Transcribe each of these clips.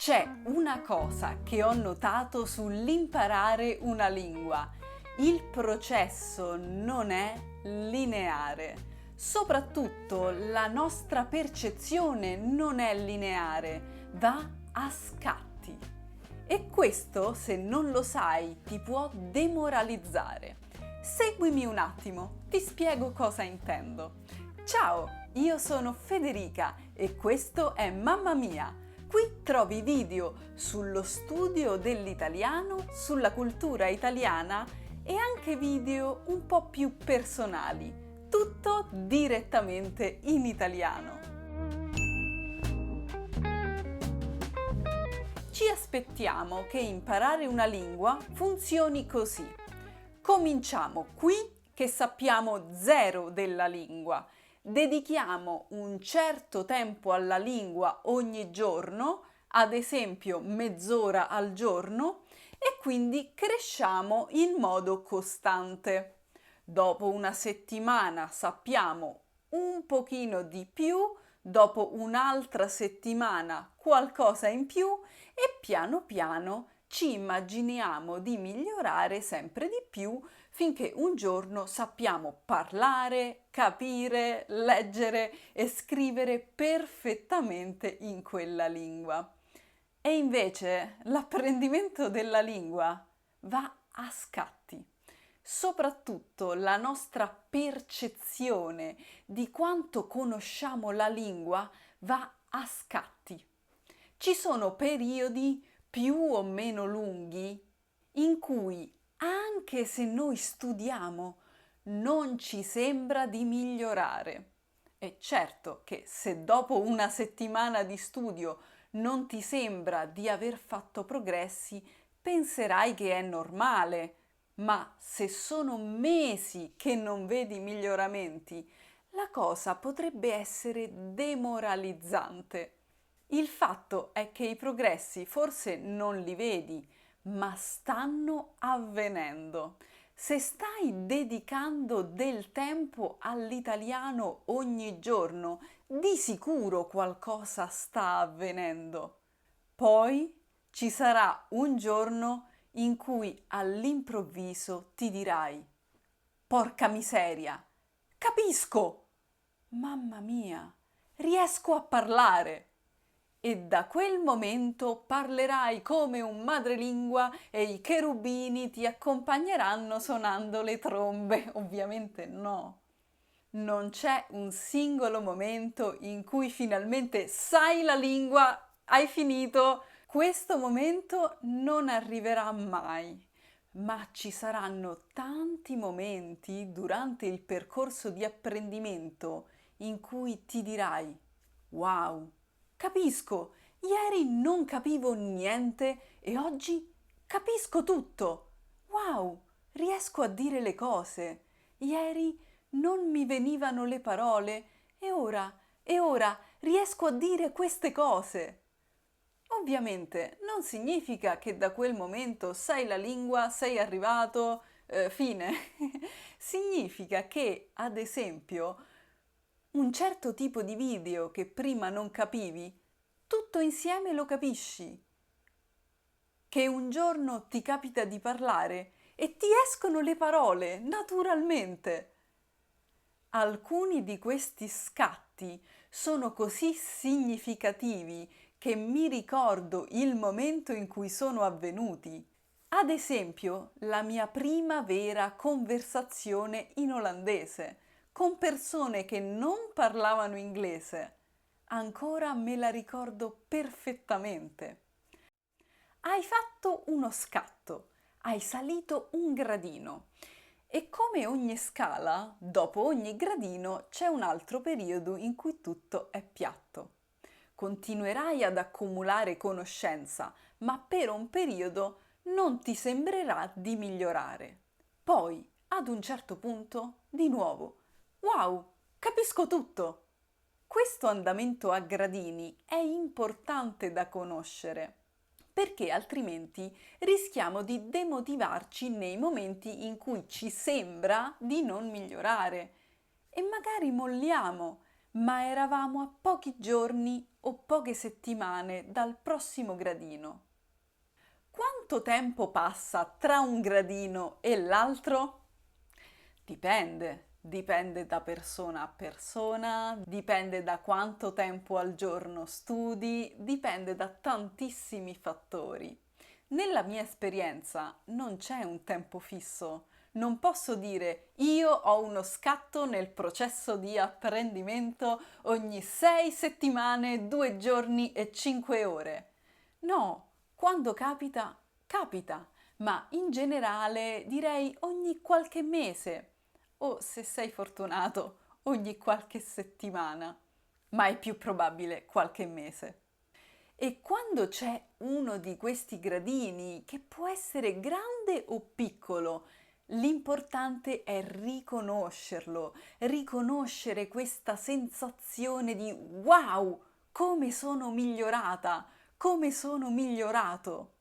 C'è una cosa che ho notato sull'imparare una lingua. Il processo non è lineare. Soprattutto la nostra percezione non è lineare, va a scatti. E questo, se non lo sai, ti può demoralizzare. Seguimi un attimo, ti spiego cosa intendo. Ciao, io sono Federica e questo è Mamma Mia. Qui trovi video sullo studio dell'italiano, sulla cultura italiana e anche video un po' più personali, tutto direttamente in italiano. Ci aspettiamo che imparare una lingua funzioni così. Cominciamo qui che sappiamo zero della lingua. Dedichiamo un certo tempo alla lingua ogni giorno, ad esempio mezz'ora al giorno, e quindi cresciamo in modo costante. Dopo una settimana sappiamo un pochino di più, dopo un'altra settimana qualcosa in più e piano piano ci immaginiamo di migliorare sempre di più finché un giorno sappiamo parlare, capire, leggere e scrivere perfettamente in quella lingua. E invece l'apprendimento della lingua va a scatti. Soprattutto la nostra percezione di quanto conosciamo la lingua va a scatti. Ci sono periodi più o meno lunghi in cui, anche se noi studiamo, non ci sembra di migliorare. E certo che se dopo una settimana di studio non ti sembra di aver fatto progressi, penserai che è normale, ma se sono mesi che non vedi miglioramenti, la cosa potrebbe essere demoralizzante. Il fatto è che i progressi forse non li vedi, ma stanno avvenendo. Se stai dedicando del tempo all'italiano ogni giorno, di sicuro qualcosa sta avvenendo. Poi ci sarà un giorno in cui all'improvviso ti dirai: porca miseria, capisco! Mamma mia, riesco a parlare! E da quel momento parlerai come un madrelingua e i cherubini ti accompagneranno suonando le trombe. Ovviamente no. Non c'è un singolo momento in cui finalmente sai la lingua, hai finito. Questo momento non arriverà mai, ma ci saranno tanti momenti durante il percorso di apprendimento in cui ti dirai: wow, capisco, ieri non capivo niente e oggi capisco tutto. Wow, riesco a dire le cose. Ieri non mi venivano le parole e ora riesco a dire queste cose. Ovviamente non significa che da quel momento sai la lingua, sei arrivato, fine. Significa che, ad esempio, un certo tipo di video che prima non capivi, tutto insieme lo capisci. Che un giorno ti capita di parlare e ti escono le parole naturalmente. Alcuni di questi scatti sono così significativi che mi ricordo il momento in cui sono avvenuti. Ad esempio, la mia prima vera conversazione in olandese con persone che non parlavano inglese. Ancora me la ricordo perfettamente. Hai fatto uno scatto, hai salito un gradino e come ogni scala, dopo ogni gradino c'è un altro periodo in cui tutto è piatto. Continuerai ad accumulare conoscenza, ma per un periodo non ti sembrerà di migliorare. Poi, ad un certo punto, di nuovo, wow, capisco tutto! Questo andamento a gradini è importante da conoscere, perché altrimenti rischiamo di demotivarci nei momenti in cui ci sembra di non migliorare e magari molliamo, ma eravamo a pochi giorni o poche settimane dal prossimo gradino. Quanto tempo passa tra un gradino e l'altro? Dipende da persona a persona, dipende da quanto tempo al giorno studi, dipende da tantissimi fattori. Nella mia esperienza non c'è un tempo fisso. Non posso dire io ho uno scatto nel processo di apprendimento ogni 6 settimane, 2 giorni e 5 ore. No, quando capita, capita, ma in generale direi ogni qualche mese o, se sei fortunato, ogni qualche settimana, ma è più probabile qualche mese. E quando c'è uno di questi gradini, che può essere grande o piccolo, l'importante è riconoscerlo, riconoscere questa sensazione di wow, come sono migliorata, come sono migliorato.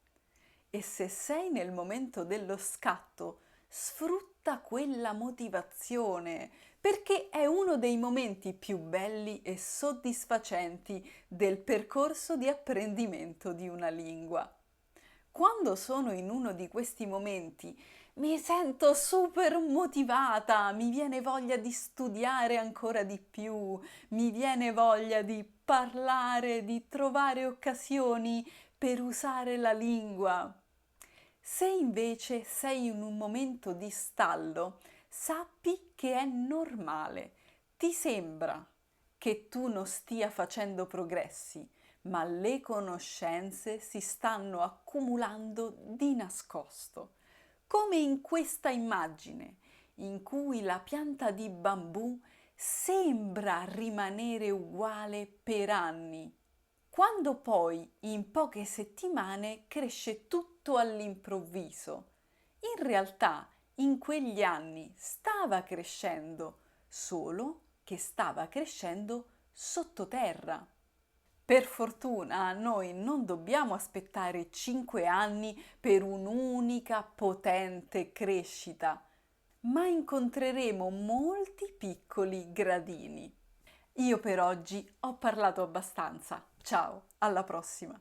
E se sei nel momento dello scatto, sfrutta quella motivazione, perché è uno dei momenti più belli e soddisfacenti del percorso di apprendimento di una lingua. Quando sono in uno di questi momenti mi sento super motivata, mi viene voglia di studiare ancora di più, mi viene voglia di parlare, di trovare occasioni per usare la lingua. Se invece sei in un momento di stallo, sappi che è normale. Ti sembra che tu non stia facendo progressi, ma le conoscenze si stanno accumulando di nascosto. Come in questa immagine, in cui la pianta di bambù sembra rimanere uguale per anni, quando poi in poche settimane cresce tutto all'improvviso. In realtà in quegli anni stava crescendo, solo che stava crescendo sottoterra. Per fortuna noi non dobbiamo aspettare 5 anni per un'unica potente crescita, ma incontreremo molti piccoli gradini. Io per oggi ho parlato abbastanza. Ciao, alla prossima!